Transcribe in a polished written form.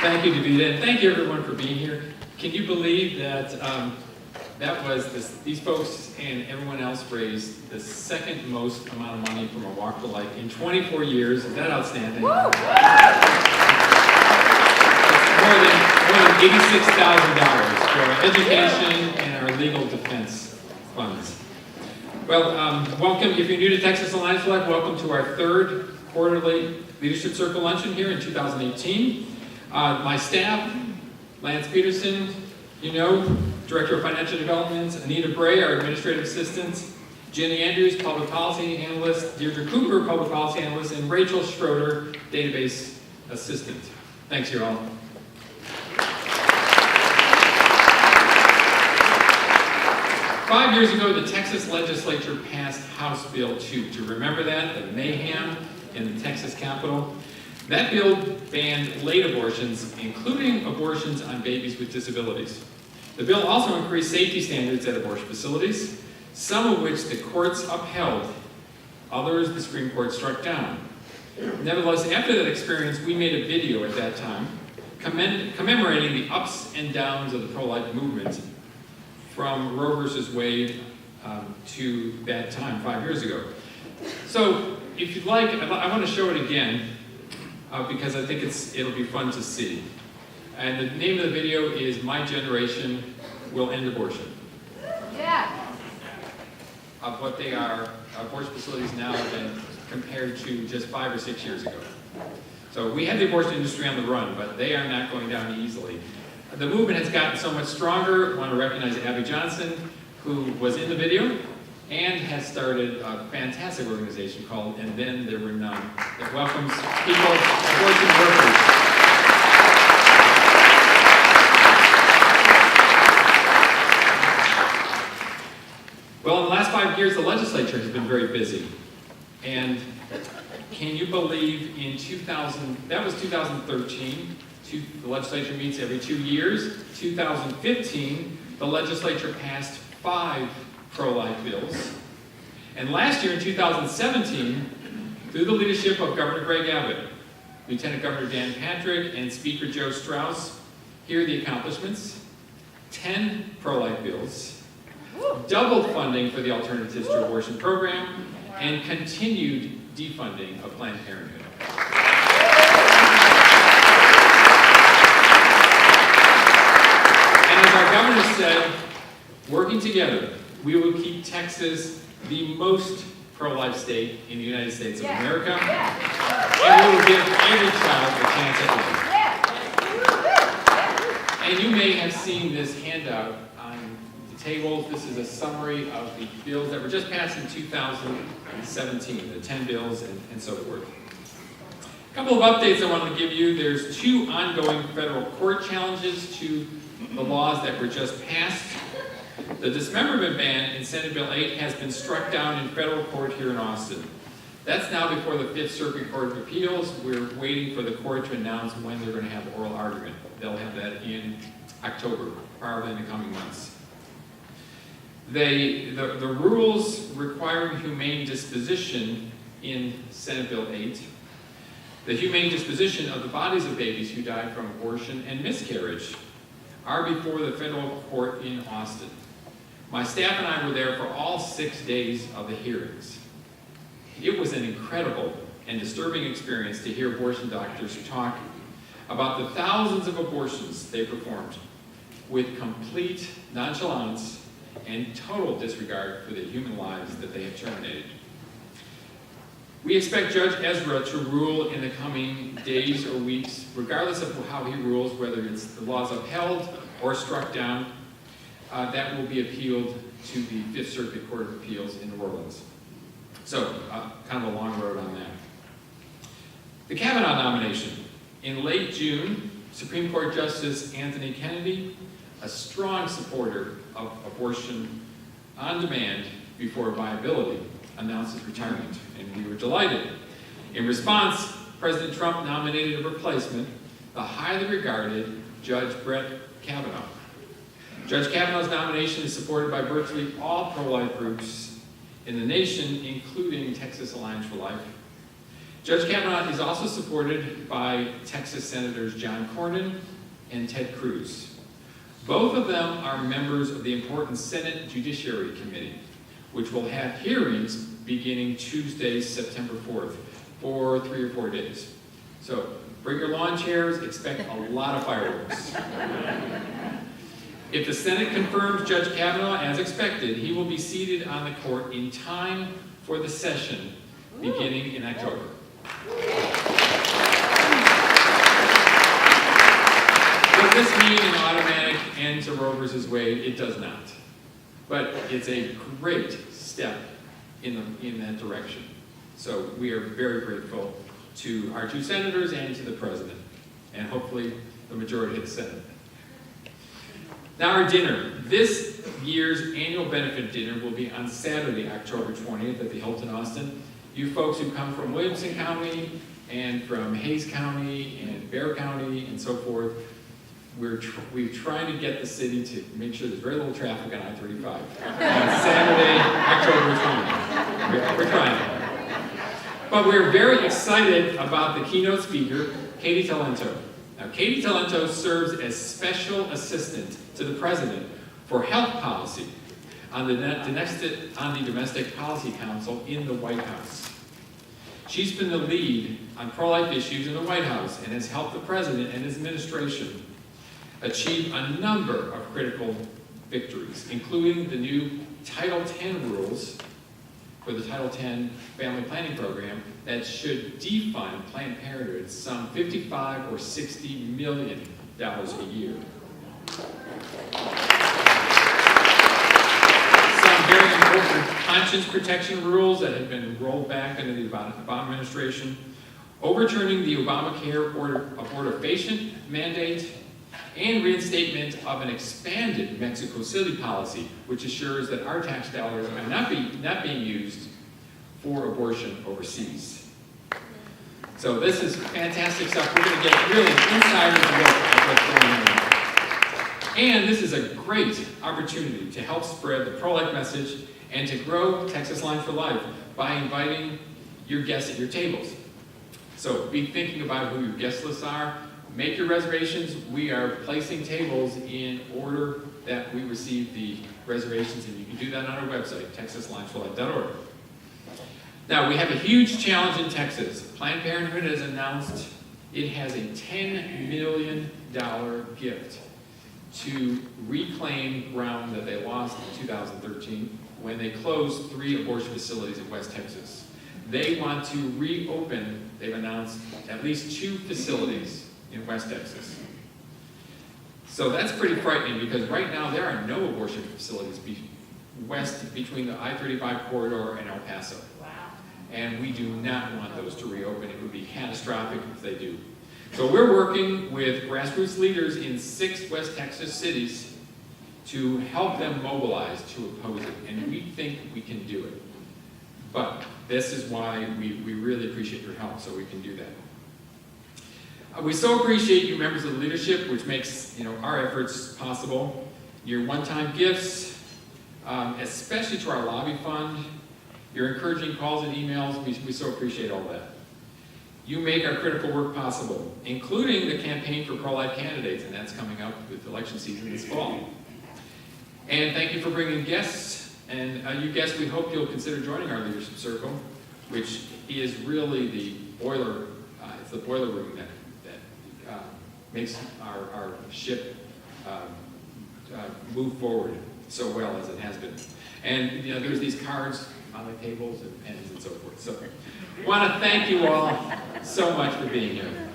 Thank you, Davida, and thank you everyone for being here. Can you believe that these folks and everyone else raised the second most amount of money from a Walk to Life in 24 years? Is that outstanding? More than $86,000 for our education and our legal defense funds. Well, welcome. If you're new to Texas Alliance for Life, welcome to our third quarterly Leadership Circle Luncheon here in 2018. My staff, Lance Peterson, Director of Financial Development, Anita Bray, our Administrative Assistant, Jenny Andrews, Public Policy Analyst, Deirdre Cooper, Public Policy Analyst, and Rachel Schroeder, Database Assistant. Thanks, you all. 5 years ago, the Texas legislature passed House Bill 2. Do you remember that? The mayhem in the Texas Capitol? That bill banned late abortions, including abortions on babies with disabilities. The bill also increased safety standards at abortion facilities, some of which the courts upheld, others the Supreme Court struck down. Nevertheless, after that experience, we made a video at that time commemorating the ups and downs of the pro-life movement from Roe versus Wade to that time 5 years ago. So, if you'd like, I want to show it again because I think it'll be fun to see. And the name of the video is "My Generation Will End Abortion." Yeah. Of what they are, abortion facilities now than compared to just 5 or 6 years ago. So we had the abortion industry on the run, but they are not going down easily. The movement has gotten so much stronger. I want to recognize Abby Johnson, who was in the video, and has started a fantastic organization called "And Then There Were None" that welcomes people, abortion workers. Well, in the last 5 years, the legislature has been very busy. And can you believe that was 2013, the legislature meets every 2 years. 2015, the legislature passed 5 pro-life bills. And last year in 2017, through the leadership of Governor Greg Abbott, Lieutenant Governor Dan Patrick, and Speaker Joe Strauss, here are the accomplishments: 10 pro-life bills, doubled funding for the Alternatives to Abortion program, and continued defunding of Planned Parenthood. And as our governor said, working together, we will keep Texas the most pro-life state in the United States of America, and we will give every child a chance at life. And you may have seen this handout on the table. This is a summary of the bills that were just passed in 2017, the 10 bills and so forth. A couple of updates I want to give you. There's 2 ongoing federal court challenges to the laws that were just passed. The dismemberment ban in Senate Bill 8 has been struck down in federal court here in Austin. That's now before the 5th Circuit Court of Appeals. We're waiting for the court to announce when they're going to have oral argument. They'll have that in October, probably in the coming months. The rules requiring humane disposition in Senate Bill 8, the humane disposition of the bodies of babies who died from abortion and miscarriage, are before the federal court in Austin. My staff and I were there for all 6 days of the hearings. It was an incredible and disturbing experience to hear abortion doctors talk about the thousands of abortions they performed with complete nonchalance and total disregard for the human lives that they have terminated. We expect Judge Ezra to rule in the coming days or weeks, regardless of how he rules, whether it's the laws upheld or struck down. That will be appealed to the 5th Circuit Court of Appeals in New Orleans. So, kind of a long road on that. The Kavanaugh nomination. In late June, Supreme Court Justice Anthony Kennedy, a strong supporter of abortion on demand before viability, announced his retirement, and we were delighted. In response, President Trump nominated a replacement, the highly regarded Judge Brett Kavanaugh. Judge Kavanaugh's nomination is supported by virtually all pro-life groups in the nation, including Texas Alliance for Life. Judge Kavanaugh is also supported by Texas Senators John Cornyn and Ted Cruz. Both of them are members of the important Senate Judiciary Committee, which will have hearings beginning Tuesday, September 4th, for 3 or 4 days. So bring your lawn chairs, expect a lot of fireworks. If the Senate confirms Judge Kavanaugh as expected, he will be seated on the court in time for the session beginning in October. Does this mean an automatic end to Roe versus Wade? It does not. But it's a great step in that direction. So we are very grateful to our 2 senators and to the president, and hopefully the majority of the Senate. Now our dinner. This year's annual benefit dinner will be on Saturday, October 20th at the Hilton Austin. You folks who come from Williamson County and from Hayes County and Bear County and so forth, we're trying to get the city to make sure there's very little traffic on I-35 on Saturday, October 20th. We're trying. But we're very excited about the keynote speaker, Katie Talento. Now, Katie Talento serves as special assistant to the president for health policy on the Domestic Policy Council in the White House. She's been the lead on pro-life issues in the White House and has helped the president and his administration achieve a number of critical victories, including the new Title X rules for the Title X family planning program that should defund Planned Parenthood some $55 or $60 million a year. Some very important conscience protection rules that have been rolled back under the Obama administration, overturning the Obamacare abortifacient mandate, and reinstatement of an expanded Mexico City policy, which assures that our tax dollars are not being used for abortion overseas. So this is fantastic stuff. We're going to get really an insider's look at what's going on. And this is a great opportunity to help spread the pro-life message and to grow Texas Line for Life by inviting your guests at your tables. So be thinking about who your guest lists are. Make your reservations. We are placing tables in order that we receive the reservations, and you can do that on our website, texaslinesforlife.org. Now, we have a huge challenge in Texas. Planned Parenthood has announced it has a $10 million gift to reclaim ground that they lost in 2013 when they closed 3 abortion facilities in West Texas. They want to reopen, they've announced, at least 2 facilities in West Texas. So that's pretty frightening because right now there are no abortion facilities west between the I-35 corridor and El Paso. Wow. And we do not want those to reopen. It would be catastrophic if they do. So we're working with grassroots leaders in 6 West Texas cities to help them mobilize to oppose it, and we think we can do it. But this is why we really appreciate your help so we can do that. We so appreciate you members of the leadership, which makes our efforts possible. Your one-time gifts, especially to our lobby fund, your encouraging calls and emails, we so appreciate all that. You make our critical work possible, including the campaign for pro-life candidates, and that's coming up with election season this fall. And thank you for bringing guests, and you guests, we hope you'll consider joining our leadership circle, which is really the boiler, it's the boiler room that makes our ship move forward so well as it has been. And there's these cards on the tables and pens and so forth. So I want to thank you all so much for being here.